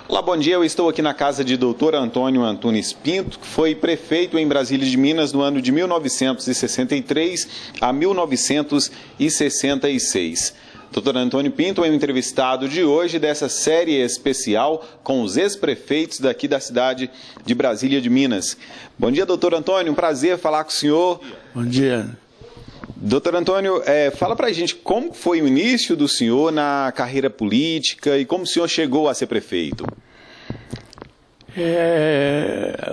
Olá, bom dia. Eu estou aqui na casa de Dr. Antônio Antunes Pinto, que foi prefeito em Brasília de Minas no ano de 1963 a 1966. Dr. Antônio Pinto é o entrevistado de hoje dessa série especial com os ex-prefeitos daqui da cidade de Brasília de Minas. Bom dia, doutor Antônio. Um prazer falar com o senhor. Bom dia. Doutor Antônio, fala pra gente como foi o início do senhor na carreira política e como o senhor chegou a ser prefeito.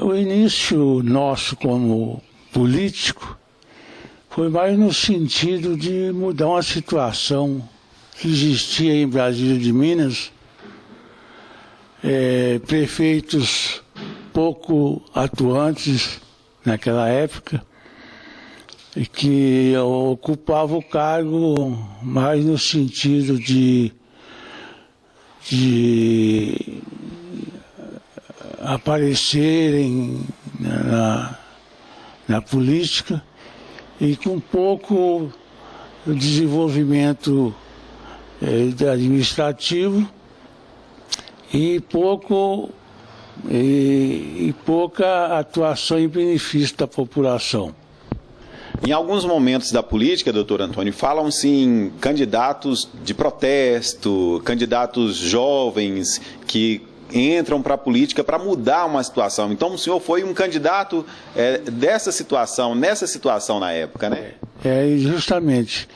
O início nosso como político foi mais no sentido de mudar uma situação que existia em Brasília de Minas, prefeitos pouco atuantes naquela época, e que ocupava o cargo mais no sentido de aparecerem na política e com pouco desenvolvimento administrativo e pouca atuação em benefício da população. Em alguns momentos da política, doutor Antônio, falam-se em candidatos de protesto, candidatos jovens que entram para a política para mudar uma situação. Então, o senhor foi um candidato nessa situação na época, né? Justamente.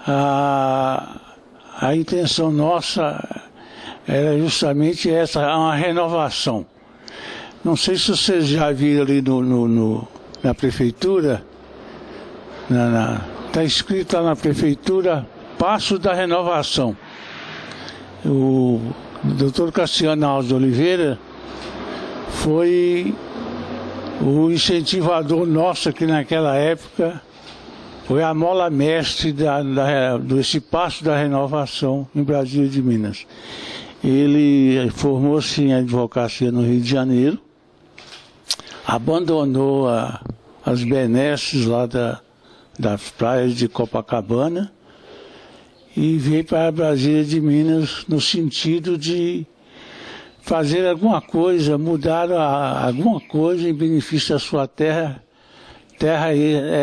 A intenção nossa era justamente essa, uma renovação. Não sei se vocês já viram ali na prefeitura. Está escrito lá na prefeitura, Passo da Renovação. O Dr. Cassiano Alves de Oliveira foi o incentivador nosso aqui naquela época, foi a mola mestre desse Passo da Renovação em Brasília de Minas. Ele formou-se em advocacia no Rio de Janeiro, abandonou as benesses lá das praias de Copacabana e veio para Brasília de Minas no sentido de fazer alguma coisa, mudar alguma coisa em benefício da sua terra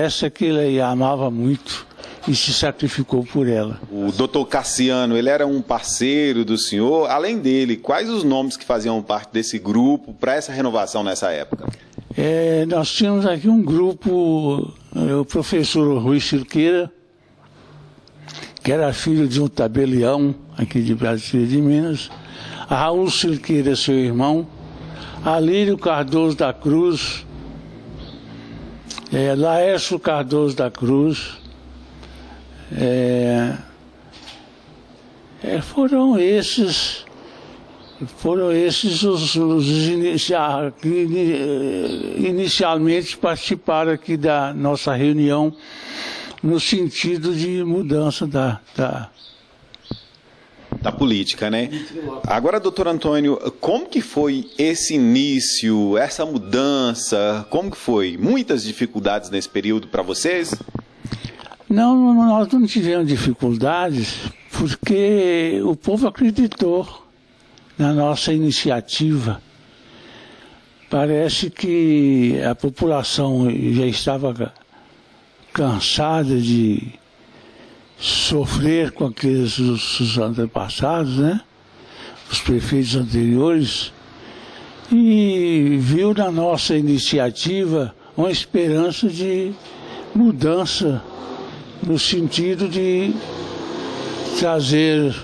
essa que ele amava muito e se sacrificou por ela. O doutor Cassiano, ele era um parceiro do senhor. Além dele, quais os nomes que faziam parte desse grupo para essa renovação nessa época? Nós tínhamos aqui um grupo, o professor Rui Silqueira, que era filho de um tabelião aqui de Brasília de Minas, a Raul Silqueira, seu irmão, Alírio Cardoso da Cruz, Laércio Cardoso da Cruz, foram esses os que inicialmente participaram aqui da nossa reunião no sentido de mudança da política, né? Agora, doutor Antônio, como que foi esse início, essa mudança? Como que foi? Muitas dificuldades nesse período para vocês? Não, nós não tivemos dificuldades porque o povo acreditou na nossa iniciativa. Parece que a população já estava cansada de sofrer com os antepassados, né? Os prefeitos anteriores, e viu na nossa iniciativa uma esperança de mudança no sentido de trazer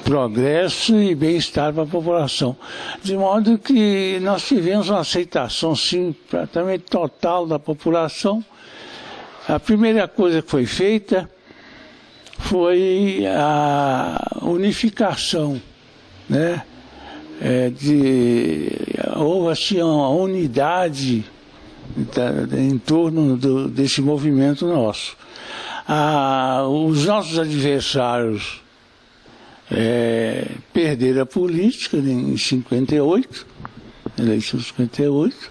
progresso e bem-estar para a população. De modo que nós tivemos uma aceitação, sim, praticamente total da população. A primeira coisa que foi feita foi a unificação, né? Houve assim uma unidade em torno desse movimento nosso. Os nossos adversários perderam a política em 58, eleição de 58,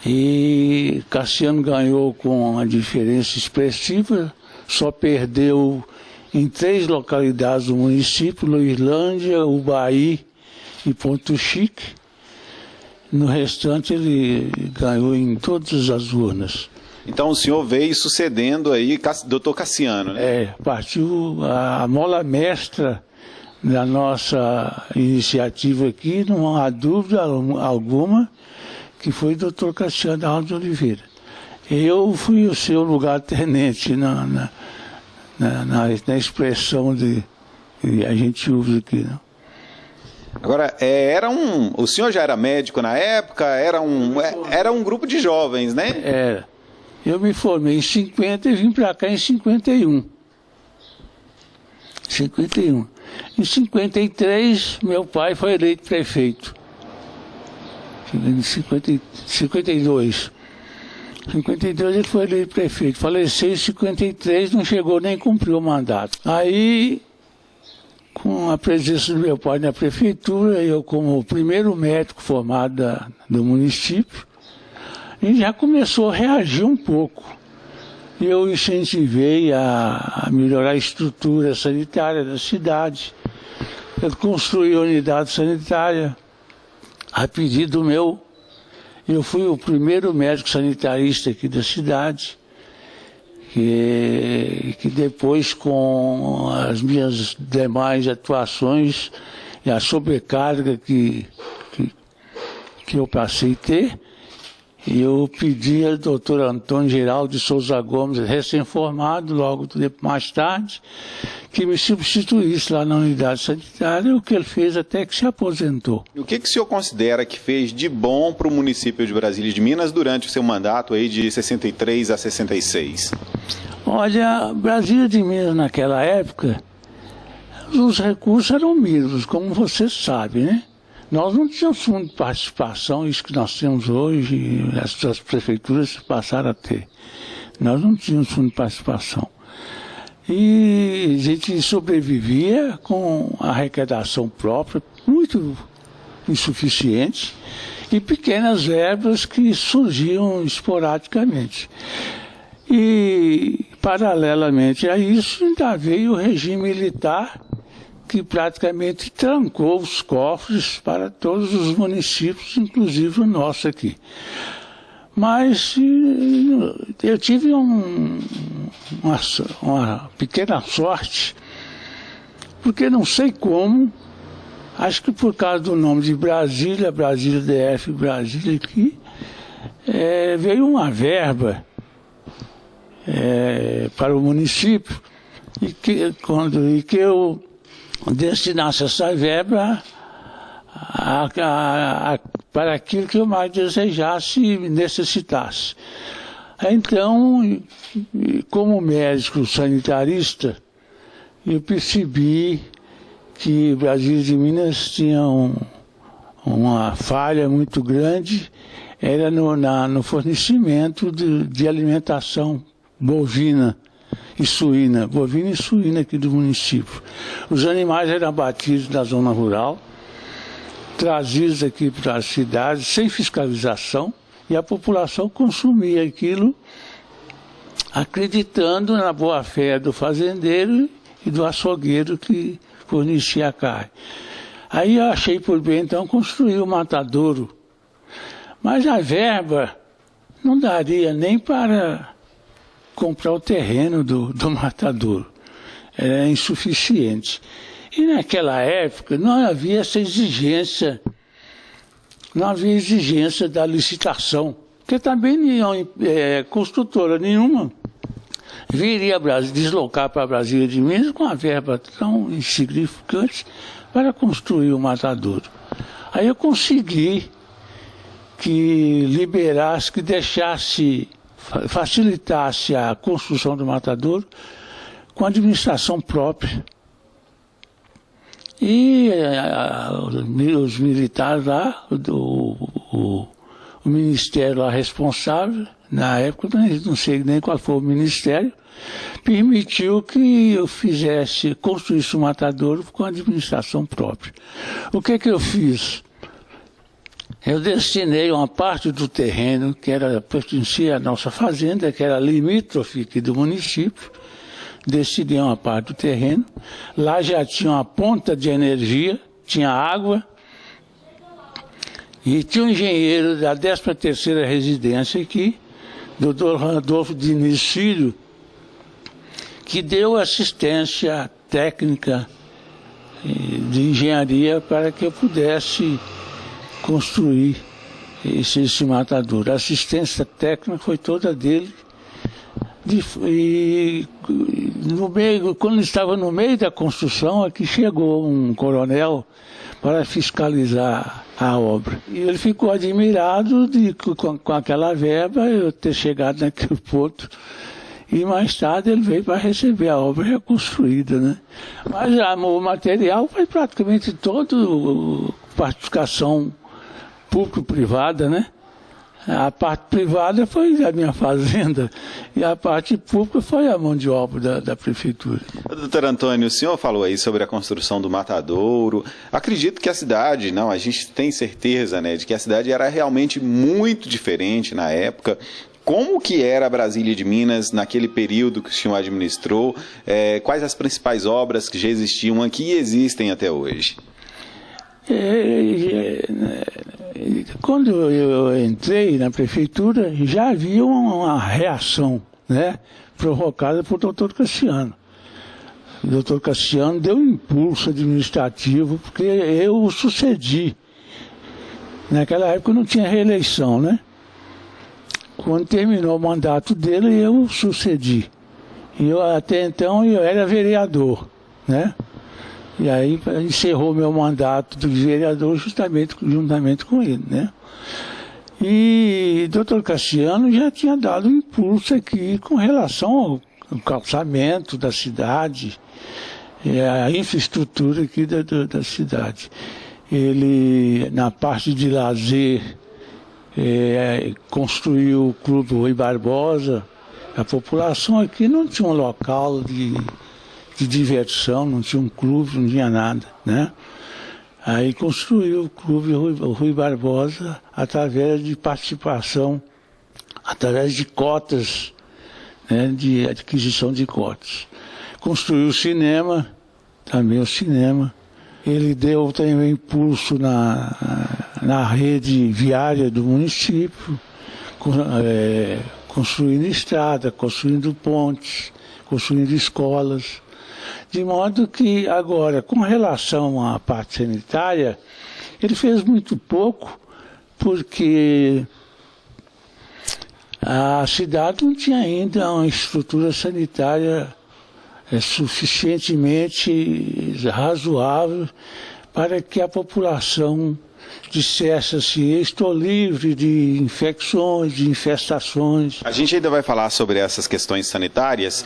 e Cassiano ganhou com uma diferença expressiva, só perdeu em 3 localidades do município, Luislândia, Ubaí e Ponto Chique. No restante ele ganhou em todas as urnas. Então o senhor veio sucedendo aí doutor Cassiano, né? Partiu a mola mestra da nossa iniciativa aqui, não há dúvida alguma, que foi o doutor Cassiano Alves de Oliveira. Eu fui o seu lugar-tenente na expressão que a gente usa aqui, né? Agora, o senhor já era médico na época? Era um grupo de jovens, né? Era. Eu me formei em 50 e vim para cá em 51. Em 53, meu pai foi eleito prefeito. Em 52. Em 52 ele foi eleito prefeito. Faleceu em 53, não chegou nem a cumprir o mandato. Aí, com a presença do meu pai na prefeitura, eu como o primeiro médico formado do município, e já começou a reagir um pouco. Eu incentivei a melhorar a estrutura sanitária da cidade. Eu construí a unidade sanitária a pedido meu. Eu fui o primeiro médico sanitarista aqui da cidade, que depois, com as minhas demais atuações e a sobrecarga que eu passei a ter, eu pedi ao doutor Antônio Geraldo de Souza Gomes, recém-formado, logo mais tarde, que me substituísse lá na unidade sanitária, o que ele fez até que se aposentou. E o que o senhor considera que fez de bom para o município de Brasília de Minas durante o seu mandato aí de 63 a 66? Olha, Brasília de Minas naquela época, os recursos eram mínimos, como você sabe, né? Nós não tínhamos fundo de participação, isso que nós temos hoje, e as prefeituras passaram a ter. Nós não tínhamos fundo de participação. E a gente sobrevivia com a arrecadação própria, muito insuficiente, e pequenas verbas que surgiam esporadicamente. E, paralelamente a isso, ainda veio o regime militar, que praticamente trancou os cofres para todos os municípios, inclusive o nosso aqui. Mas eu tive uma pequena sorte, porque não sei como, acho que por causa do nome de Brasília, Brasília DF, Brasília aqui, veio uma verba para o município, e que eu destinasse essa verba para aquilo que eu mais desejasse e necessitasse. Então, como médico sanitarista, eu percebi que Brasília de Minas tinha uma falha muito grande, era no fornecimento de alimentação bovina e suína, bovina e suína aqui do município. Os animais eram abatidos na zona rural, trazidos aqui para as cidades sem fiscalização, e a população consumia aquilo acreditando na boa-fé do fazendeiro e do açougueiro que fornecia a carne. Aí eu achei por bem, então, construir o matadouro. Mas a verba não daria nem para comprar o terreno do matadouro. Era insuficiente. E naquela época não havia essa exigência, não havia exigência da licitação, porque também construtora nenhuma viria deslocar para Brasília de Minas com uma verba tão insignificante para construir o matadouro. Aí eu consegui que liberasse, que facilitasse a construção do matadouro com administração própria. E os militares lá, o ministério lá responsável, na época, não sei nem qual foi o ministério, permitiu que eu construísse o matadouro com administração própria. O que eu fiz? Eu destinei uma parte do terreno que pertencia à nossa fazenda, que era limítrofe aqui do município, destinei uma parte do terreno. Lá já tinha uma ponta de energia, tinha água, E tinha um engenheiro da 13ª residência aqui, doutor Randolfo Diniz Filho, que deu assistência técnica de engenharia para que eu pudesse construir esse matadouro. A assistência técnica foi toda dele. E quando estava no meio da construção, aqui chegou um coronel para fiscalizar a obra. E ele ficou admirado com aquela verba eu ter chegado naquele ponto. E mais tarde ele veio para receber a obra reconstruída, né? Mas o material foi praticamente todo participação público-privada, né? A parte privada foi a minha fazenda e a parte pública foi a mão de obra da prefeitura. Doutor Antônio, o senhor falou aí sobre a construção do matadouro. Acredito que a cidade, não, a gente tem certeza, né, de que a cidade era realmente muito diferente na época. Como que era Brasília de Minas naquele período que o senhor administrou? Quais as principais obras que já existiam aqui e existem até hoje? Quando eu entrei na prefeitura, já havia uma reação, né, provocada por doutor Cassiano. O doutor Cassiano deu um impulso administrativo, porque eu o sucedi. Naquela época não tinha reeleição, né? Quando terminou o mandato dele, eu o sucedi. E até então eu era vereador, né? E aí encerrou meu mandato de vereador juntamente com ele, né? E doutor Cassiano já tinha dado um impulso aqui com relação ao calçamento da cidade, a infraestrutura aqui da cidade. Ele, na parte de lazer, construiu o Clube Rui Barbosa. A população aqui não tinha um local de diversão, não tinha um clube, não tinha nada, né? Aí construiu o Clube Rui Barbosa através de participação, através de cotas, né, de aquisição de cotas. Construiu o cinema, também o cinema. Ele deu também um impulso na rede viária do município, construindo estrada, construindo pontes, construindo escolas. De modo que agora, com relação à parte sanitária, ele fez muito pouco, porque a cidade não tinha ainda uma estrutura sanitária suficientemente razoável para que a população dissesse assim: estou livre de infecções, de infestações. A gente ainda vai falar sobre essas questões sanitárias.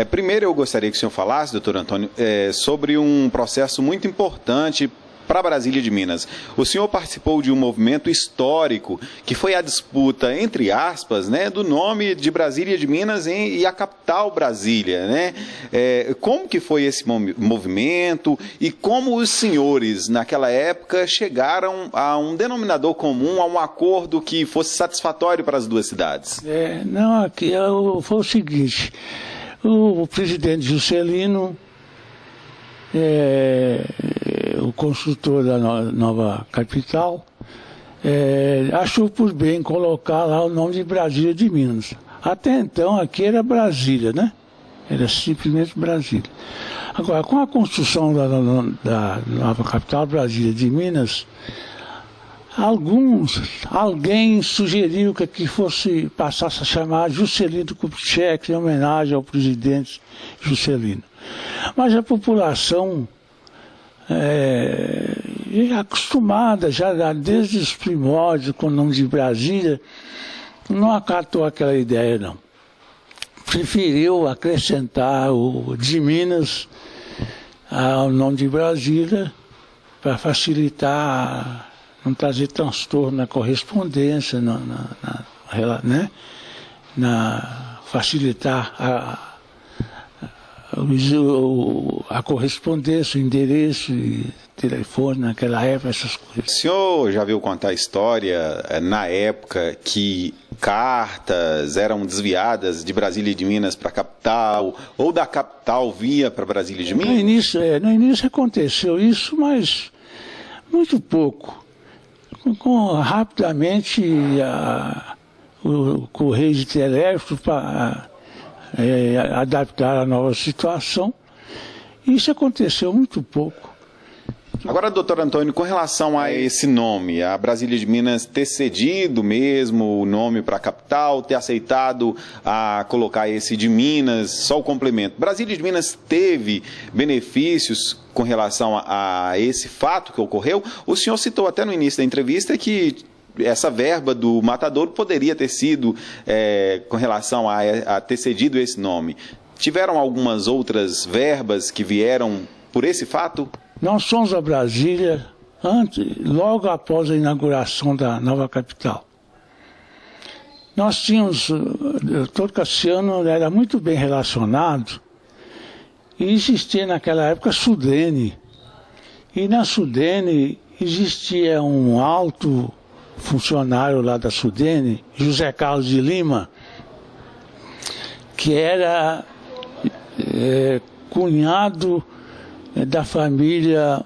Primeiro eu gostaria que o senhor falasse, doutor Antônio, sobre um processo muito importante para Brasília de Minas. O senhor participou de um movimento histórico que foi a disputa, entre aspas, né, do nome de Brasília de Minas e a capital Brasília, né? Como que foi esse movimento e como os senhores, naquela época, chegaram a um denominador comum, a um acordo que fosse satisfatório para as duas cidades? Aqui foi o seguinte: o presidente Juscelino, o construtor da nova capital, achou por bem colocar lá o nome de Brasília de Minas. Até então aqui era Brasília, né? Era simplesmente Brasília. Agora, com a construção da nova capital, Brasília de Minas, alguém sugeriu que aqui passasse a chamar Juscelino Kubitschek, em homenagem ao presidente Juscelino. Mas a população, acostumada já desde os primórdios com o nome de Brasília, não acatou aquela ideia, não. Preferiu acrescentar o de Minas ao nome de Brasília para facilitar, não trazer transtorno na correspondência, facilitar a correspondência, o endereço e telefone naquela época, essas coisas. O senhor já viu contar a história na época que cartas eram desviadas de Brasília de Minas para a capital, ou da capital via para Brasília de Minas? No início aconteceu isso, mas muito pouco. Rapidamente o Correio de Telégrafo para adaptar a nova situação. Isso aconteceu muito pouco. Agora, doutor Antônio, com relação a esse nome, a Brasília de Minas ter cedido mesmo o nome para a capital, ter aceitado a colocar esse de Minas, só o complemento. Brasília de Minas teve benefícios com relação a esse fato que ocorreu? O senhor citou até no início da entrevista que essa verba do Matadouro poderia ter sido com relação a ter cedido esse nome. Tiveram algumas outras verbas que vieram por esse fato? Nós fomos a Brasília logo após a inauguração da nova capital. Nós tínhamos, o doutor Cassiano era muito bem relacionado e existia naquela época a Sudene. E na Sudene existia um alto funcionário lá da Sudene, José Carlos de Lima, que era cunhado da família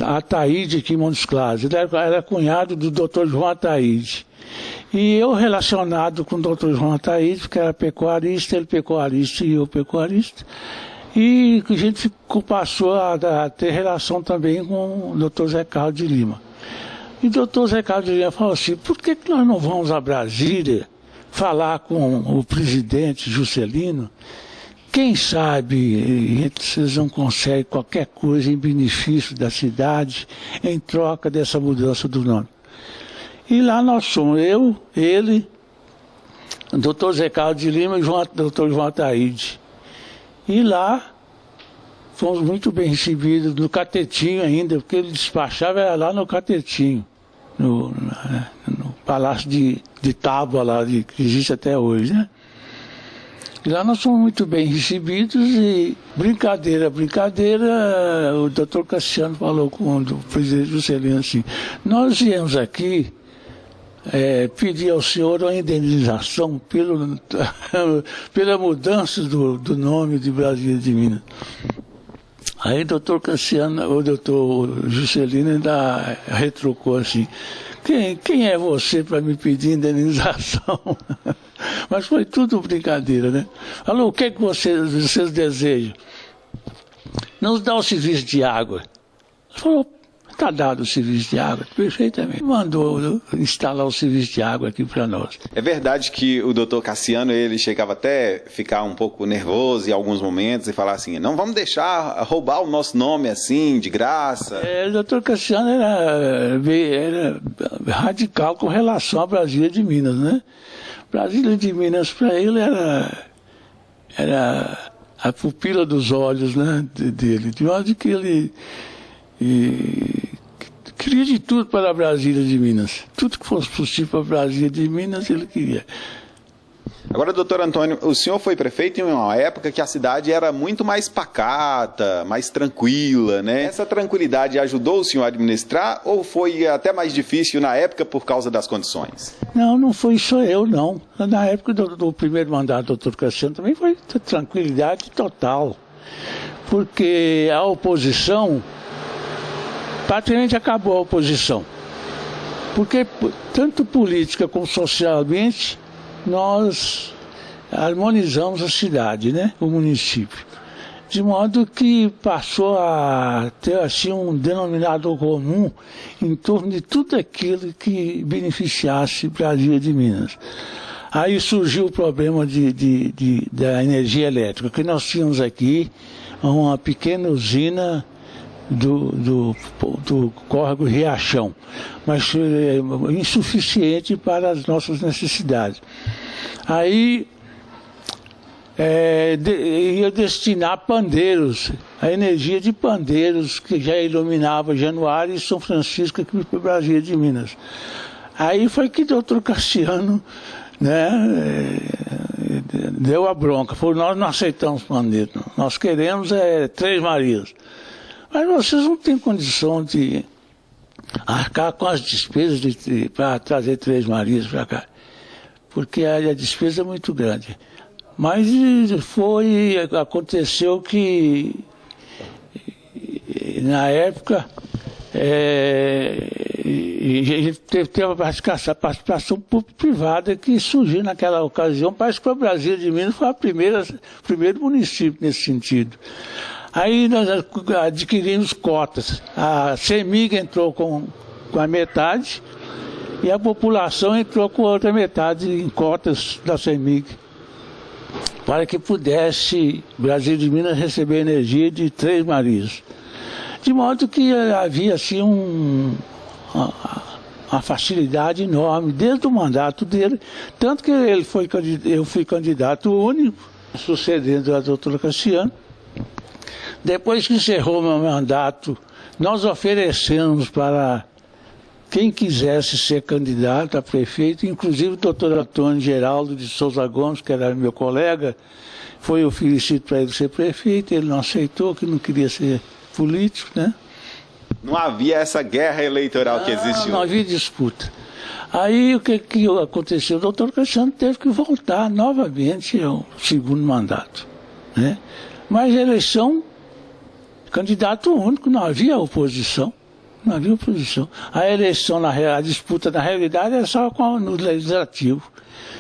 Ataíde aqui em Montes Claros. Ele era cunhado do Dr. João Ataíde. E eu relacionado com o Dr. João Ataíde, que era pecuarista, ele pecuarista e eu pecuarista. E a gente passou a ter relação também com o Dr. Zé Carlos de Lima. E o Dr. Zé Carlos de Lima falou assim, por que nós não vamos a Brasília falar com o presidente Juscelino? Quem sabe vocês não conseguem qualquer coisa em benefício da cidade em troca dessa mudança do nome. E lá nós somos, eu, ele, o doutor Zé Carlos de Lima e o doutor João Ataíde. E lá fomos muito bem recebidos, no Catetinho ainda, porque ele despachava era lá no Catetinho, no Palácio de Tábua lá, que existe até hoje, né? E lá nós fomos muito bem recebidos e, brincadeira, o doutor Cassiano falou com o presidente Juscelino assim, nós viemos aqui pedir ao senhor uma indenização pela mudança do nome de Brasília de Minas. Aí o doutor Cassiano, o doutor Juscelino ainda retrucou assim, quem é você para me pedir indenização? Mas foi tudo brincadeira, né? Falou, o que vocês desejam? Nos dá o serviço de água. Falou, está dado o serviço de água, perfeitamente. Mandou instalar o serviço de água aqui para nós. É verdade que o doutor Cassiano, ele chegava até a ficar um pouco nervoso em alguns momentos e falar assim, não vamos deixar roubar o nosso nome assim, de graça. O doutor Cassiano era radical com relação à Brasília de Minas, né? Brasília de Minas para ele era a pupila dos olhos, né, dele, de modo que ele queria de tudo para a Brasília de Minas. Tudo que fosse possível para a Brasília de Minas, ele queria. Agora, doutor Antônio, o senhor foi prefeito em uma época que a cidade era muito mais pacata, mais tranquila, né? Essa tranquilidade ajudou o senhor a administrar ou foi até mais difícil na época por causa das condições? Não foi só eu, não. Na época do primeiro mandato do doutor Cassiano também foi tranquilidade total. Porque a oposição, praticamente acabou a oposição. Porque tanto política como socialmente, nós harmonizamos a cidade, né? O município. De modo que passou a ter assim, um denominador comum em torno de tudo aquilo que beneficiasse Brasília de Minas. Aí surgiu o problema da energia elétrica, que nós tínhamos aqui uma pequena usina do córrego Riachão, mas insuficiente para as nossas necessidades. Aí ia destinar Pandeiros, a energia de Pandeiros, que já iluminava Januário e São Francisco aqui para Brasília de Minas. Aí foi que o doutor Cassiano, né, deu a bronca, falou, nós não aceitamos Pandeiros, nós queremos Três Marias. Mas vocês não têm condição de arcar com as despesas para trazer Três Marias para cá, porque a despesa é muito grande. Mas aconteceu que, E a gente teve a participação público-privada que surgiu naquela ocasião. Parece que o Brasília de Minas foi o primeiro município nesse sentido. Aí nós adquirimos cotas. A CEMIG entrou com a metade e a população entrou com a outra metade em cotas da CEMIG, para que pudesse Brasília de Minas receber energia de Três Marias. De modo que havia assim uma facilidade enorme desde o mandato dele, tanto que eu fui candidato único, sucedendo a doutora Cassiano. Depois que encerrou meu mandato, nós oferecemos para quem quisesse ser candidato a prefeito, inclusive o doutor Antônio Geraldo de Souza Gomes, que era meu colega, foi oferecido para ele ser prefeito, ele não aceitou, que não queria ser político, né? Não havia essa guerra eleitoral que existe hoje. Não havia disputa. Aí o que aconteceu? O doutor Cassiano teve que voltar novamente ao segundo mandato, né? Mas a eleição, candidato único, não havia oposição. Não havia oposição. A eleição, a disputa, na realidade, era só no Legislativo.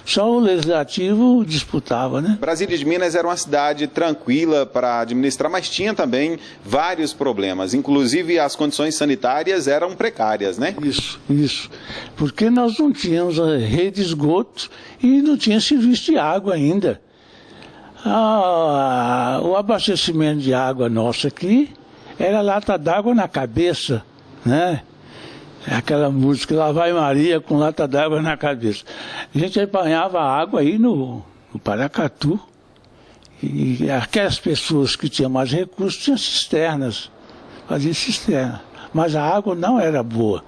Só o Legislativo disputava, né? Brasília de Minas era uma cidade tranquila para administrar, mas tinha também vários problemas. Inclusive, as condições sanitárias eram precárias, né? Isso. Porque nós não tínhamos a rede de esgoto e não tinha serviço de água ainda. O abastecimento de água nosso aqui era lata d'água na cabeça, né? Aquela música, lá vai Maria com lata d'água na cabeça. A gente apanhava água aí no Paracatu. E aquelas pessoas que tinham mais recursos tinham cisternas, faziam cisterna. Mas a água não era boa.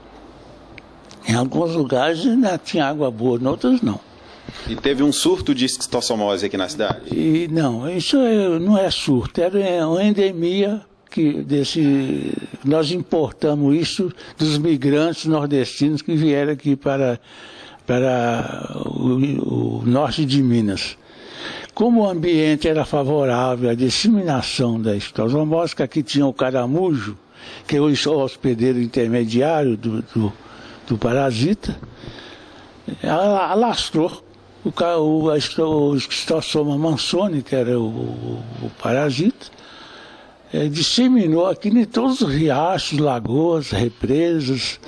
Em alguns lugares ainda tinha água boa, em outros não. E teve um surto de esquistossomose aqui na cidade? E não, isso não é surto, era uma endemia. Nós importamos isso dos migrantes nordestinos que vieram aqui para o norte de Minas. Como o ambiente era favorável à disseminação da esquistossomose, que aqui tinha o caramujo, que é o hospedeiro intermediário do parasita, alastrou o esquistossoma mansoni, que era o parasita, disseminou aqui em todos os riachos, lagoas, represas.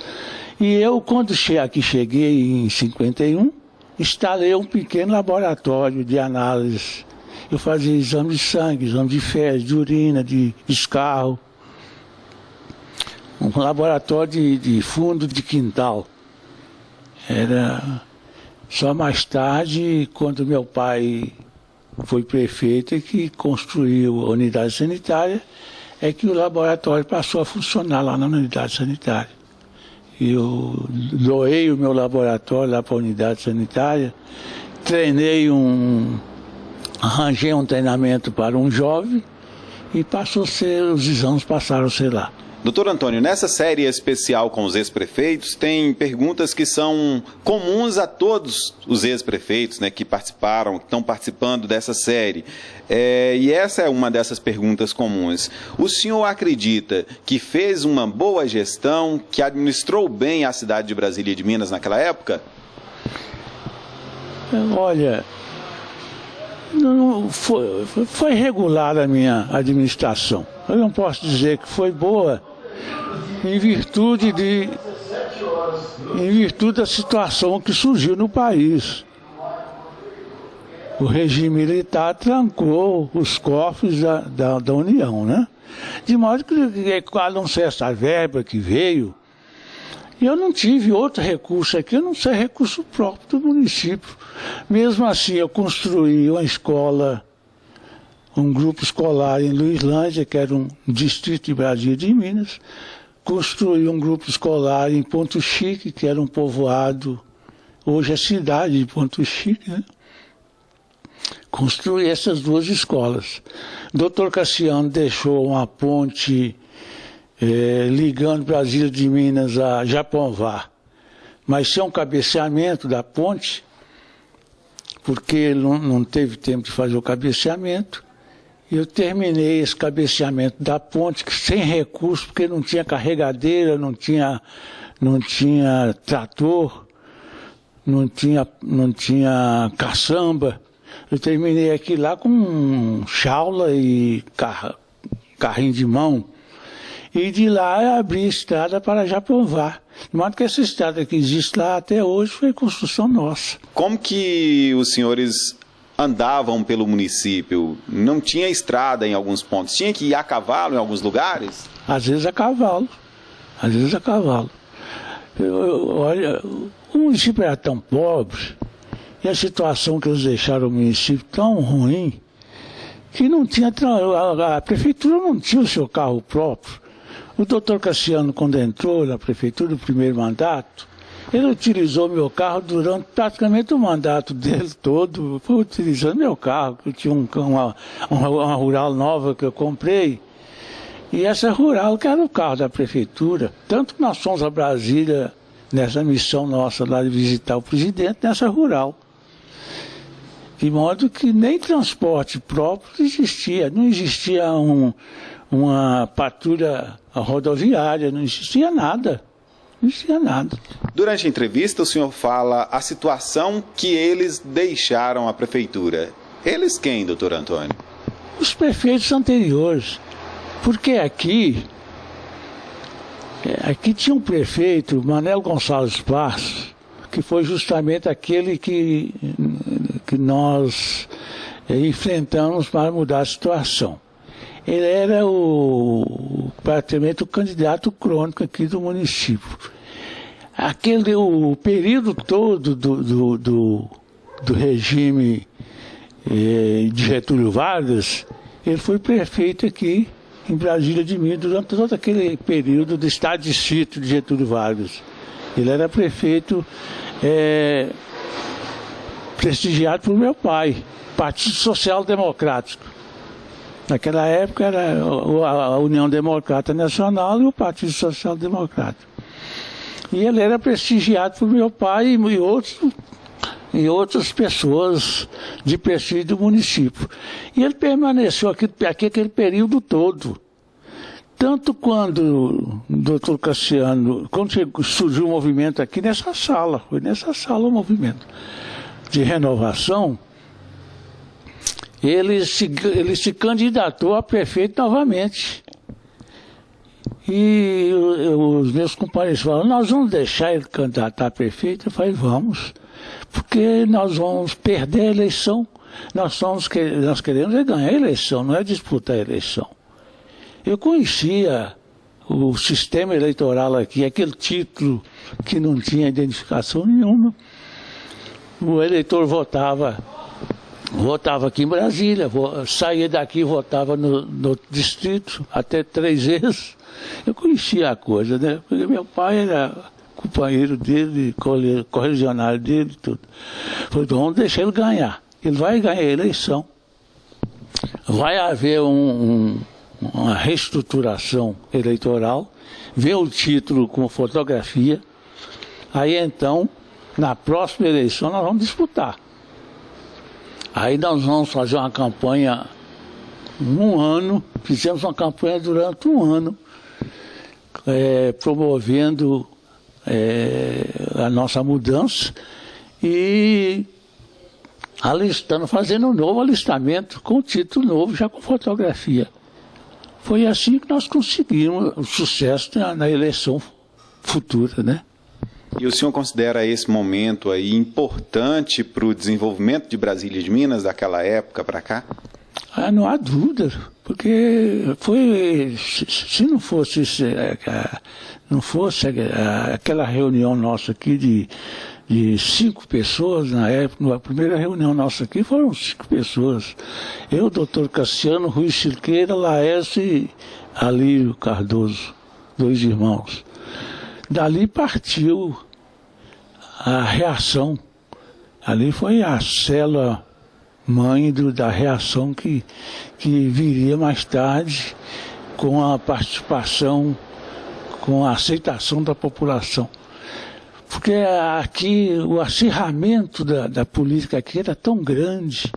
E eu, quando aqui cheguei em 51, instalei um pequeno laboratório de análise. Eu fazia exame de sangue, exame de fezes, de urina, de escarro. Um laboratório de fundo de quintal. Era só mais tarde, quando meu pai foi prefeito e que construiu a unidade sanitária, é que o laboratório passou a funcionar lá na unidade sanitária. Eu doei o meu laboratório lá para a unidade sanitária, arranjei um treinamento para um jovem e os exames passaram a ser lá. Doutor Antônio, nessa série especial com os ex-prefeitos, tem perguntas que são comuns a todos os ex-prefeitos, né, que estão participando dessa série. E essa é uma dessas perguntas comuns. O senhor acredita que fez uma boa gestão, que administrou bem a cidade de Brasília de Minas naquela época? Olha, foi regular a minha administração. Eu não posso dizer que foi boa em virtude da situação que surgiu no país. O regime militar trancou os cofres da União, né? De modo que, a não ser essa verba que veio, eu não tive outro recurso aqui, a não ser recurso próprio do município. Mesmo assim, eu construí uma escola, um grupo escolar em Luislândia, que era um distrito de Brasília de Minas. Construí um grupo escolar em Ponto Chique, que era um povoado, hoje é cidade de Ponto Chique, né? Construí essas duas escolas. Dr. Cassiano deixou uma ponte ligando Brasília de Minas a Japonvar, mas sem um cabeceamento da ponte, porque ele não teve tempo de fazer o cabeceamento. Eu terminei esse cabeceamento da ponte sem recurso, porque não tinha carregadeira, não tinha não tinha trator, não tinha caçamba. Eu terminei aqui lá com chaula e carrinho de mão. E de lá eu abri a estrada para Japonvar. De modo que essa estrada que existe lá até hoje foi construção nossa. Como que os senhores andavam pelo município? Não tinha estrada em alguns pontos? Tinha que ir a cavalo em alguns lugares? Às vezes a cavalo. Às vezes a cavalo. Olha, o município era tão pobre e a situação que eles deixaram o município tão ruim que não tinha, a prefeitura não tinha o seu carro próprio. O doutor Cassiano, quando entrou na prefeitura, no primeiro mandato, ele utilizou meu carro durante praticamente o mandato dele todo. Foi utilizando meu carro, que eu tinha uma rural nova que eu comprei. E essa rural que era o carro da prefeitura. Tanto que nós fomos a Brasília, nessa missão nossa lá de visitar o presidente, nessa rural. De modo que nem transporte próprio existia. Não existia uma patrulha rodoviária, não existia nada. Não existia nada. Durante a entrevista, o senhor fala a situação que eles deixaram a prefeitura. Eles quem, doutor Antônio? Os prefeitos anteriores. Porque aqui tinha um prefeito, Manuel Gonçalves Passos, que foi justamente aquele que nós enfrentamos para mudar a situação. Ele era praticamente o candidato crônico aqui do município. O período todo do regime de Getúlio Vargas, ele foi prefeito aqui em Brasília de Minas durante todo aquele período do estado de sítio de Getúlio Vargas. Ele era prefeito prestigiado por meu pai, Partido Social Democrático. Naquela época era a União Democrata Nacional e o Partido Social Democrático. E ele era prestigiado por meu pai e outras pessoas de prestígio do município. E ele permaneceu aqui aquele período todo. Tanto quando o doutor Cassiano, quando surgiu o movimento aqui nessa sala, foi nessa sala o movimento de renovação, ele se candidatou a prefeito novamente. E os meus companheiros falaram, nós vamos deixar ele candidatar a prefeito? Eu falei, vamos, porque nós vamos perder a eleição. Nós queremos ganhar a eleição, não é disputar a eleição. Eu conhecia o sistema eleitoral aqui, aquele título que não tinha identificação nenhuma. O eleitor votava aqui em Brasília, saía daqui e votava no distrito, até 3 vezes. Eu conhecia a coisa, né? Porque meu pai era companheiro dele, correligionário dele e tudo. Falei, vamos deixar ele ganhar. Ele vai ganhar a eleição. Vai haver uma reestruturação eleitoral, ver o título com fotografia. Aí então, na próxima eleição, nós vamos disputar. Aí nós vamos fazer uma campanha um ano, fizemos uma campanha durante um ano, promovendo a nossa mudança e fazendo um novo alistamento, com título novo, já com fotografia. Foi assim que nós conseguimos o sucesso na eleição futura, né? E o senhor considera esse momento aí importante para o desenvolvimento de Brasília e de Minas daquela época para cá? Não há dúvida, porque se não fosse aquela reunião nossa aqui de 5 pessoas na época, na primeira reunião nossa aqui foram 5 pessoas. Eu, doutor Cassiano, Rui Silqueira, Laércio e Alírio Cardoso, 2 irmãos. Dali partiu a reação. Ali foi a célula mãe da reação que viria mais tarde com a participação, com a aceitação da população. Porque aqui o acirramento da política aqui era tão grande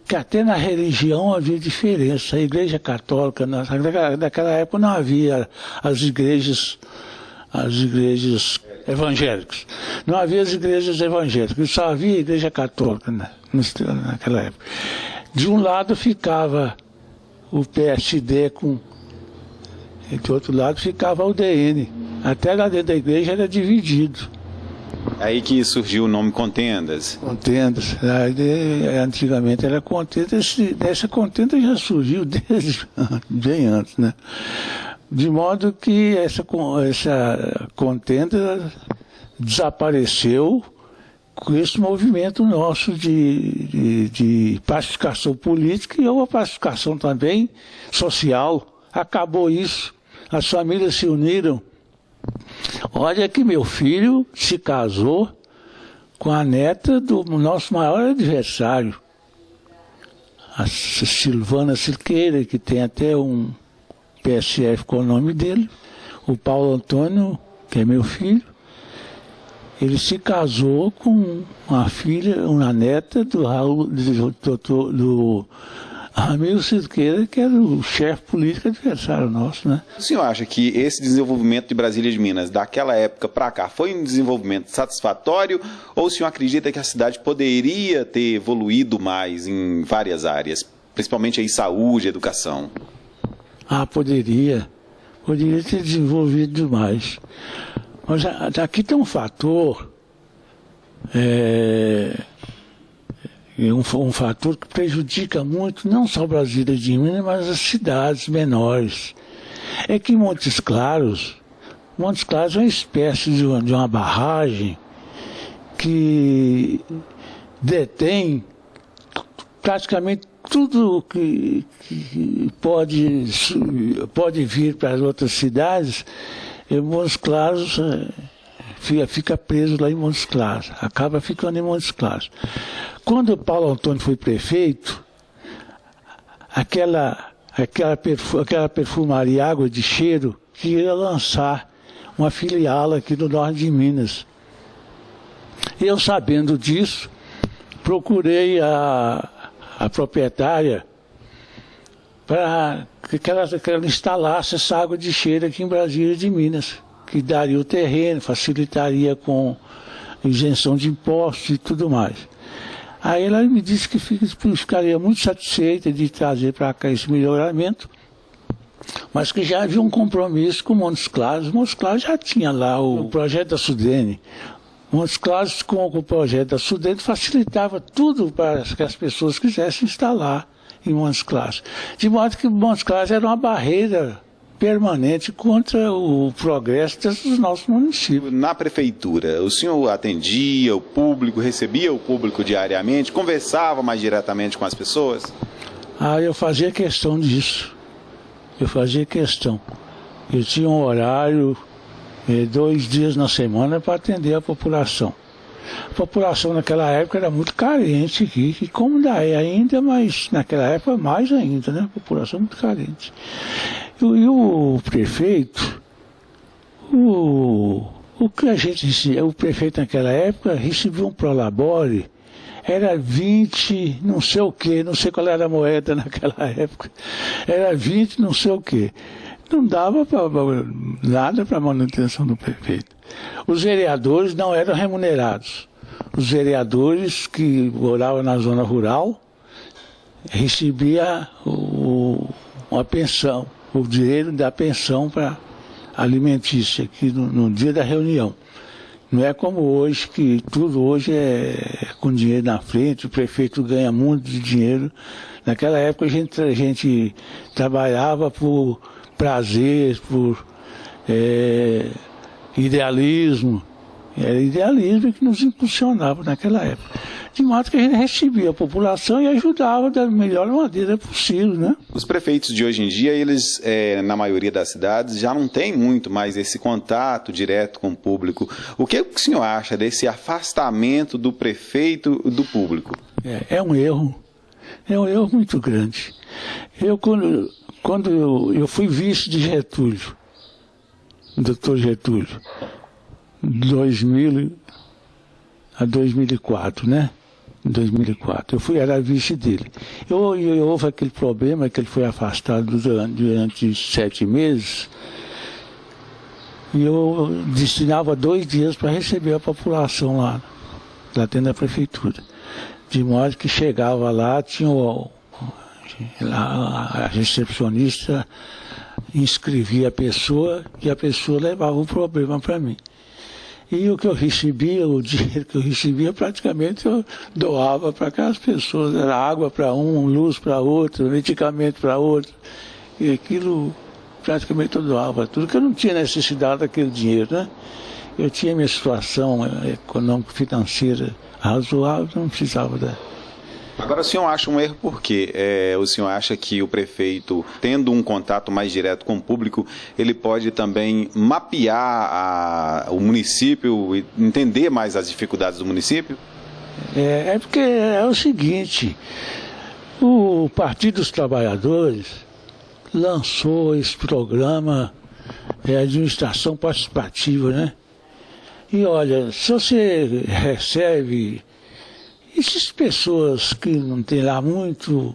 que até na religião havia diferença. A Igreja Católica, naquela época não havia as igrejas as igrejas evangélicas. Não havia as igrejas evangélicas, só havia a igreja católica, né, naquela época. De um lado ficava o PSD e do outro lado ficava o UDN. Até lá dentro da igreja era dividido. Aí que surgiu o nome Contendas. Contendas. Antigamente era Contendas. Essa contenda já surgiu desde bem antes, né? De modo que essa contenda desapareceu com esse movimento nosso de pacificação política e uma pacificação também social. Acabou isso. As famílias se uniram. Olha que meu filho se casou com a neta do nosso maior adversário, a Silvana Silqueira, que tem até um PSF com o nome dele, o Paulo Antônio, que é meu filho. Ele se casou com uma filha, uma neta do Ramiro Silqueira, que era o chefe político adversário nosso, né? O senhor acha que esse desenvolvimento de Brasília de Minas, daquela época para cá, foi um desenvolvimento satisfatório ou o senhor acredita que a cidade poderia ter evoluído mais em várias áreas, principalmente aí saúde, educação? Poderia ter desenvolvido mais. Mas aqui tem um fator, um fator que prejudica muito, não só Brasília de Minas, mas as cidades menores. É que Montes Claros é uma espécie de uma barragem que detém praticamente tudo que pode vir para as outras cidades. E Montes Claros fica preso lá em Montes Claros, acaba ficando em Montes Claros. Quando o Paulo Antônio foi prefeito, aquela perfumaria Água de Cheiro queria lançar uma filial aqui no norte de Minas. Eu, sabendo disso, procurei a proprietária para que ela instalasse essa água de cheiro aqui em Brasília de Minas, que daria o terreno, facilitaria com isenção de impostos e tudo mais. Aí ela me disse que ficaria muito satisfeita de trazer para cá esse melhoramento, mas que já havia um compromisso com Montes Claros. Montes Claros já tinha lá o projeto da Sudene. Montes Claros, com o projeto da Sudene, facilitava tudo para que as pessoas quisessem instalar em Montes Claros. De modo que Montes Claros era uma barreira permanente contra o progresso dos nossos municípios. Na prefeitura, o senhor atendia o público, recebia o público diariamente, conversava mais diretamente com as pessoas? Eu fazia questão disso. Eu tinha um horário, 2 dias na semana para atender a população. A população naquela época era muito carente aqui, e como ainda é ainda, mas naquela época mais ainda, né? A população muito carente. E o prefeito, o prefeito naquela época recebia um prolabore, era 20, não sei o quê, não sei qual era a moeda naquela época, era 20 não sei o quê. Não dava nada para a manutenção do prefeito. Os vereadores não eram remunerados. Os vereadores que moravam na zona rural recebiam uma pensão, o dinheiro da pensão para alimentícia, aqui no dia da reunião. Não é como hoje, que tudo hoje é com dinheiro na frente, o prefeito ganha muito de dinheiro. Naquela época a gente trabalhava por prazer, por idealismo. Era idealismo que nos impulsionava naquela época. De modo que a gente recebia a população e ajudava da melhor maneira possível, né? Os prefeitos de hoje em dia, eles, na maioria das cidades, já não têm muito mais esse contato direto com o público. O que o senhor acha desse afastamento do prefeito do público? É um erro. É um erro muito grande. Quando eu fui vice de Getúlio, doutor Getúlio, 2000 a 2004, né? Em 2004. Era vice dele. Houve aquele problema que ele foi afastado durante 7 meses. E eu destinava 2 dias para receber a população lá dentro da prefeitura. De modo que chegava lá, tinha a recepcionista inscrevia a pessoa e a pessoa levava o problema para mim. E o que eu recebia, o dinheiro que eu recebia, praticamente eu doava para aquelas pessoas. Era água para um, luz para outro, medicamento para outro. E aquilo praticamente eu doava tudo, porque eu não tinha necessidade daquele dinheiro, né? Eu tinha minha situação econômica, financeira razoável, não precisava da... Agora, o senhor acha um erro por quê? O senhor acha que o prefeito, tendo um contato mais direto com o público, ele pode também mapear o município e entender mais as dificuldades do município? É porque é o seguinte, o Partido dos Trabalhadores lançou esse programa de administração participativa, né? E olha, se você recebe... Essas pessoas que não têm lá muito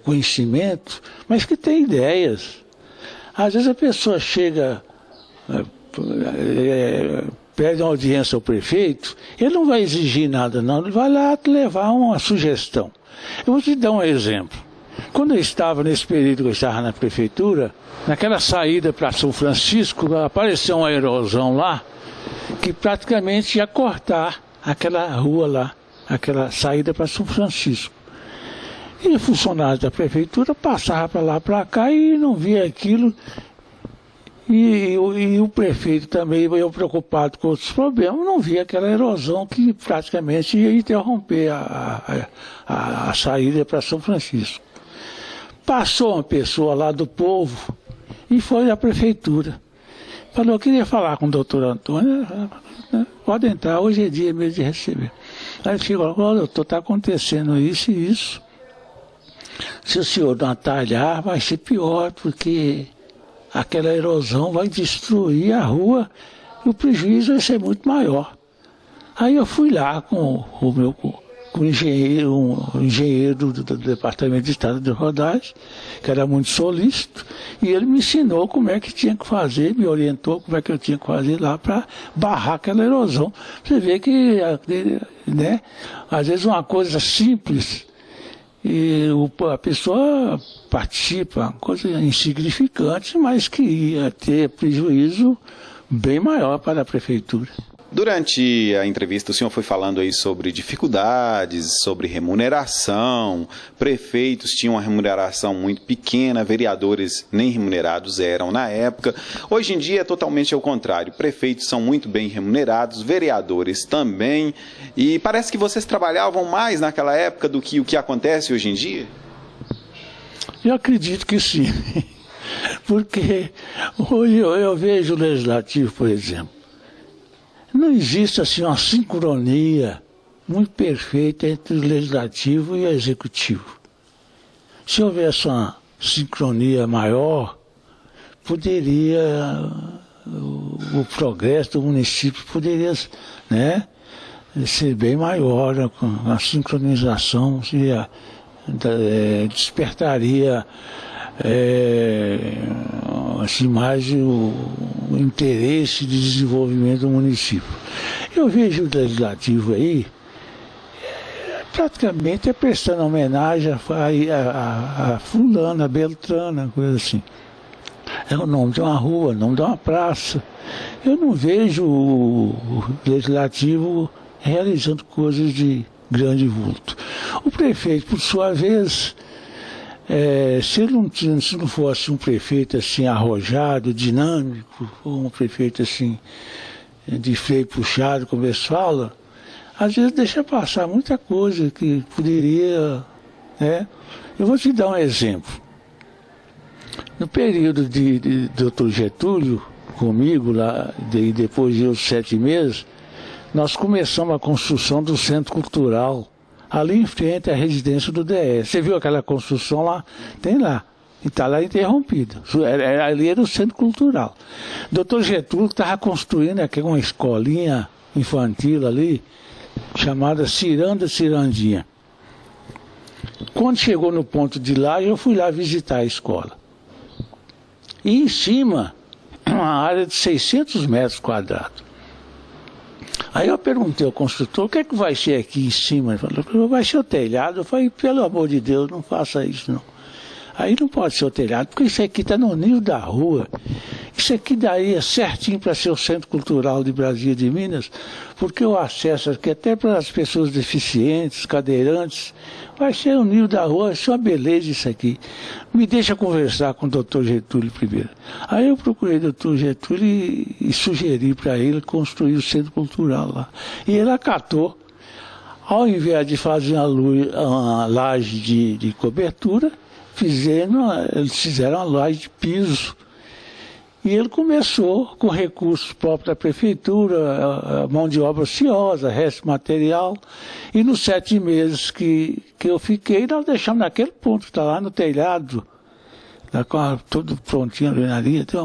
conhecimento, mas que têm ideias. Às vezes a pessoa chega, pede uma audiência ao prefeito, ele não vai exigir nada não, ele vai lá levar uma sugestão. Eu vou te dar um exemplo. Quando eu estava, nesse período que eu estava na prefeitura, naquela saída para São Francisco, apareceu uma erosão lá, que praticamente ia cortar aquela rua lá, aquela saída para São Francisco. E funcionários da prefeitura passavam para lá, para cá e não via aquilo. E o prefeito também, eu preocupado com outros problemas, não via aquela erosão que praticamente ia interromper a saída para São Francisco. Passou uma pessoa lá do povo e foi à prefeitura. Falou, eu queria falar com o doutor Antônio. Pode entrar, hoje é dia mesmo de receber. Aí ele chegou, olha, doutor, está acontecendo isso e isso. Se o senhor não atalhar, vai ser pior, porque aquela erosão vai destruir a rua e o prejuízo vai ser muito maior. Aí eu fui lá com o engenheiro do Departamento de Estrada de Rodagem, que era muito solícito, e ele me ensinou como é que tinha que fazer, me orientou como é que eu tinha que fazer lá para barrar aquela erosão. Você vê que, né, às vezes uma coisa simples, e a pessoa participa, uma coisa insignificante, mas que ia ter prejuízo bem maior para a prefeitura. Durante a entrevista, o senhor foi falando aí sobre dificuldades, sobre remuneração, prefeitos tinham uma remuneração muito pequena, vereadores nem remunerados eram na época. Hoje em dia é totalmente ao contrário, prefeitos são muito bem remunerados, vereadores também, e parece que vocês trabalhavam mais naquela época do que o que acontece hoje em dia? Eu acredito que sim, porque hoje eu vejo o Legislativo, por exemplo, não existe assim uma sincronia muito perfeita entre o Legislativo e o Executivo. Se houvesse uma sincronia maior, o progresso do município poderia, né, ser bem maior, né, com a sincronização despertaria assim, mais o interesse de desenvolvimento do município. Eu vejo o Legislativo aí, praticamente prestando homenagem a fulana, a beltrana, coisa assim. É o nome de uma rua, o nome de uma praça. Eu não vejo o Legislativo realizando coisas de grande vulto. O prefeito, por sua vez, se não fosse um prefeito assim arrojado, dinâmico, ou um prefeito assim de freio puxado, como eles falam, às vezes deixa passar muita coisa que poderia, né? Eu vou te dar um exemplo. No período de Dr. Getúlio, comigo lá, e depois de 7 meses, nós começamos a construção do Centro Cultural, ali em frente à residência do DS. Você viu aquela construção lá? Tem lá. E está lá interrompida. Ali era o Centro Cultural. Dr. Getúlio estava construindo aqui uma escolinha infantil ali, chamada Cirandinha. Quando chegou no ponto de lá, eu fui lá visitar a escola. E em cima uma área de 600 metros quadrados. Aí eu perguntei ao construtor, o que é que vai ser aqui em cima? Ele falou, vai ser o telhado. Eu falei, pelo amor de Deus, não faça isso não. Aí não pode ser o telhado, porque isso aqui está no nível da rua. Isso aqui daria certinho para ser o Centro Cultural de Brasília de Minas, porque o acesso aqui, até para as pessoas deficientes, cadeirantes, vai ser o nível da rua, vai ser uma beleza isso aqui. Me deixa conversar com o doutor Getúlio primeiro. Aí eu procurei o doutor Getúlio e sugeri para ele construir o Centro Cultural lá. E ele acatou. Ao invés de fazer uma laje de cobertura, eles fizeram uma laje de piso. E ele começou com recursos próprios da prefeitura, a mão de obra ociosa, resto material. E nos 7 meses que eu fiquei, nós deixamos naquele ponto, está lá no telhado, lá com tudo prontinho, a alvenaria, tem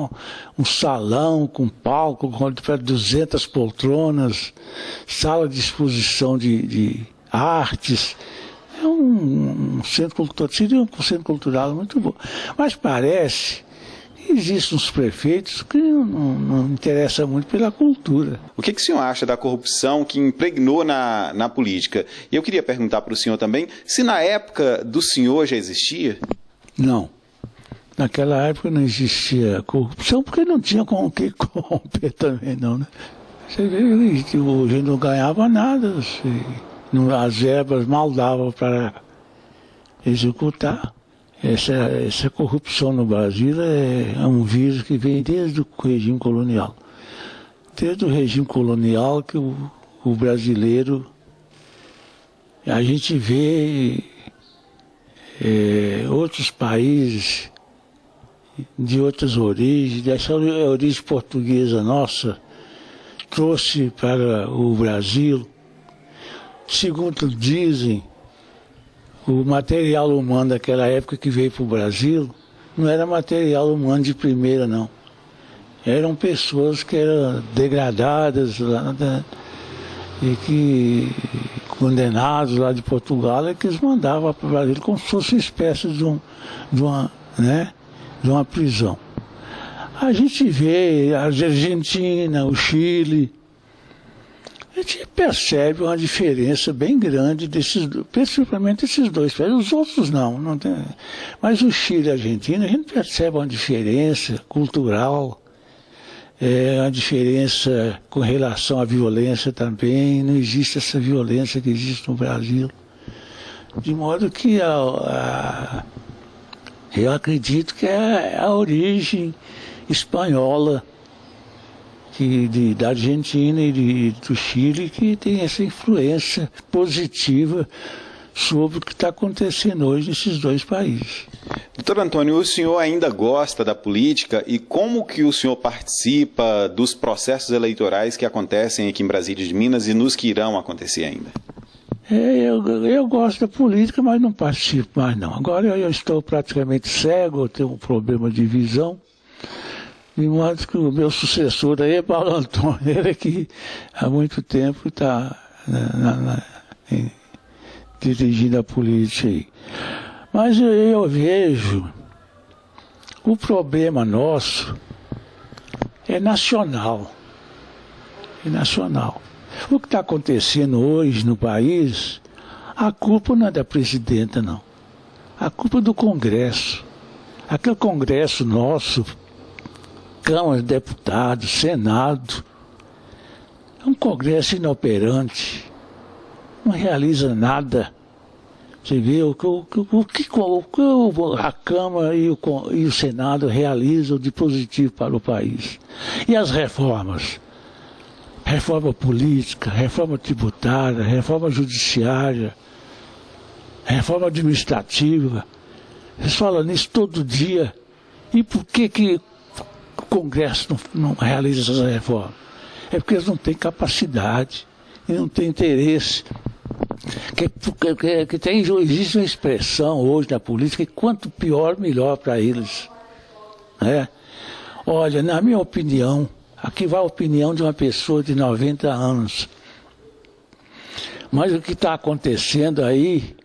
um salão com palco, com 200 poltronas, sala de exposição de artes. É um centro cultural, seria um centro cultural muito bom. Mas parece que existem uns prefeitos que não interessam muito pela cultura. O que o senhor acha da corrupção que impregnou na política? E eu queria perguntar para o senhor também, se na época do senhor já existia? Não. Naquela época não existia corrupção, porque não tinha com o que corromper também, não, né? Você vê que a gente não ganhava nada, as verbas mal davam para executar. Essa corrupção no Brasil é um vírus que vem desde o regime colonial. Desde o regime colonial que o brasileiro, a gente vê outros países de outras origens, dessa origem portuguesa nossa, trouxe para o Brasil. Segundo dizem, o material humano daquela época que veio para o Brasil não era material humano de primeira, não. Eram pessoas que eram degradadas lá, e que condenados lá de Portugal, e que eles mandavam para o Brasil como se fosse uma espécie de uma prisão. A gente vê a Argentina, o Chile. A gente percebe uma diferença bem grande principalmente esses dois países. Os outros não tem. Mas o Chile e a Argentina, a gente percebe uma diferença cultural, uma diferença com relação à violência também. Não existe essa violência que existe no Brasil. De modo que eu acredito que é a origem espanhola da Argentina e do Chile, que tem essa influência positiva sobre o que está acontecendo hoje nesses dois países. Doutor Antônio, o senhor ainda gosta da política e como que o senhor participa dos processos eleitorais que acontecem aqui em Brasília de Minas e nos que irão acontecer ainda? Eu gosto da política, mas não participo mais não. Agora eu estou praticamente cego, eu tenho um problema de visão. De modo que o meu sucessor aí é Paulo Antônio, ele que há muito tempo está dirigindo a política aí. Mas eu vejo, o problema nosso é nacional. É nacional. O que está acontecendo hoje no país, a culpa não é da presidenta, não. A culpa é do Congresso. Aquele Congresso nosso, Câmara de Deputados, Senado, é um Congresso inoperante, não realiza nada. Você vê o que a Câmara e o Senado realizam de positivo para o país. E as reformas? Reforma política, reforma tributária, reforma judiciária, reforma administrativa. Eles falam nisso todo dia. E por que o Congresso não realiza essas reformas? É porque eles não têm capacidade e não têm interesse. Existe uma expressão hoje na política que quanto pior, melhor para eles. Né? Olha, na minha opinião, aqui vai a opinião de uma pessoa de 90 anos. Mas o que está acontecendo aí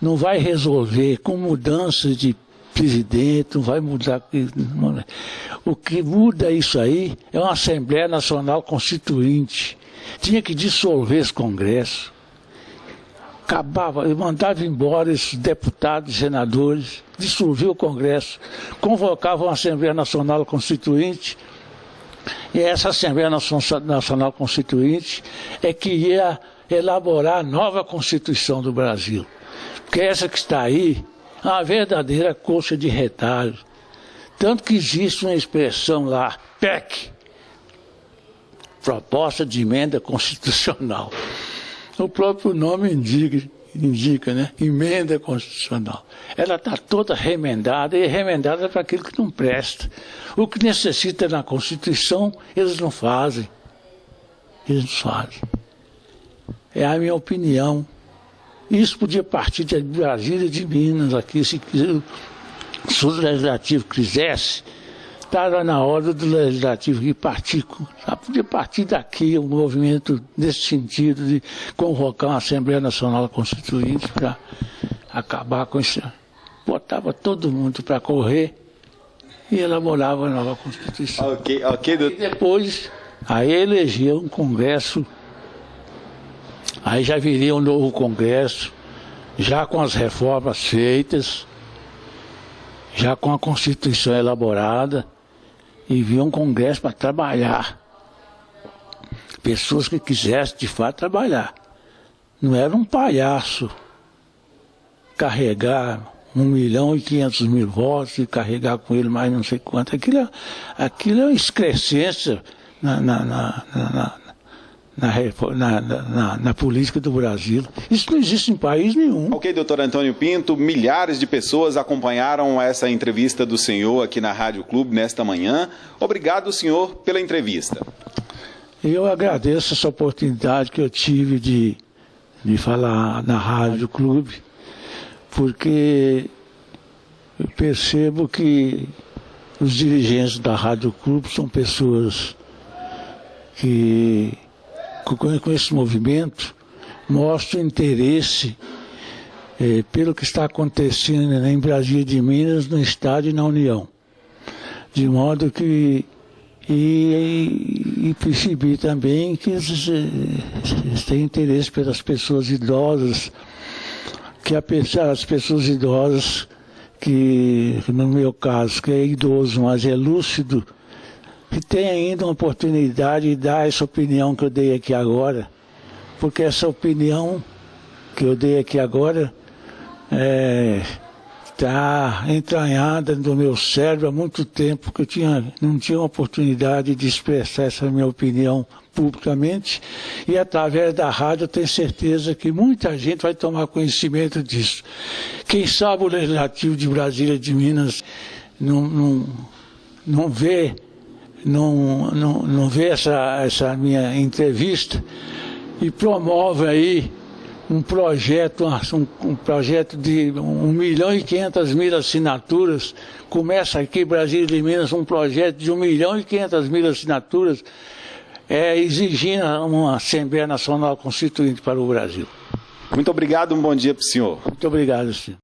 não vai resolver com mudança de presidente, não vai mudar. O que muda isso aí é uma Assembleia Nacional Constituinte. Tinha que dissolver esse Congresso. Acabava, mandava embora esses deputados e senadores, dissolvia o Congresso, convocava uma Assembleia Nacional Constituinte, e essa Assembleia Nacional Constituinte é que ia elaborar a nova Constituição do Brasil. Porque essa que está aí é uma verdadeira coxa de retalho. Tanto que existe uma expressão lá, PEC, Proposta de Emenda Constitucional. O próprio nome indica, né? Emenda constitucional. Ela está toda remendada, e remendada para aquilo que não presta. O que necessita na Constituição, eles não fazem. Eles não fazem. É a minha opinião. Isso podia partir de Brasília, de Minas, aqui, se o Legislativo quisesse. Estava na hora do Legislativo que podia partir daqui um movimento nesse sentido de convocar uma Assembleia Nacional Constituinte para acabar com isso. Botava todo mundo para correr e elaborava a nova Constituição. Ok, E depois, aí elegia um Congresso, aí já viria um novo Congresso, já com as reformas feitas, já com a Constituição elaborada, e via um Congresso para trabalhar. Pessoas que quisessem, de fato, trabalhar. Não era um palhaço carregar 1.500.000 votos e carregar com ele mais não sei quanto. Aquilo é uma excrescência na política do Brasil. Isso não existe em país nenhum. Ok, doutor Antônio Pinto, milhares de pessoas acompanharam essa entrevista do senhor aqui na Rádio Clube nesta manhã. Obrigado, senhor, pela entrevista. Eu agradeço essa oportunidade que eu tive de falar na Rádio Clube, porque eu percebo que os dirigentes da Rádio Clube são pessoas que com esse movimento, mostra interesse pelo que está acontecendo em Brasília de Minas, no Estado e na União. De modo que, e percebi também que eles têm interesse pelas pessoas idosas, as pessoas idosas, que no meu caso, que é idoso, mas é lúcido, que tem ainda uma oportunidade de dar essa opinião que eu dei aqui agora, porque essa opinião que eu dei aqui agora está entranhada no meu cérebro há muito tempo, que não tinha oportunidade de expressar essa minha opinião publicamente, e através da rádio eu tenho certeza que muita gente vai tomar conhecimento disso. Quem sabe o Legislativo de Brasília de Minas não vê essa minha entrevista e promove aí um projeto de 1.500.000 assinaturas. Começa aqui, Brasília de Minas, um projeto de 1.500.000 assinaturas, exigindo uma Assembleia Nacional Constituinte para o Brasil. Muito obrigado, um bom dia para o senhor. Muito obrigado, senhor.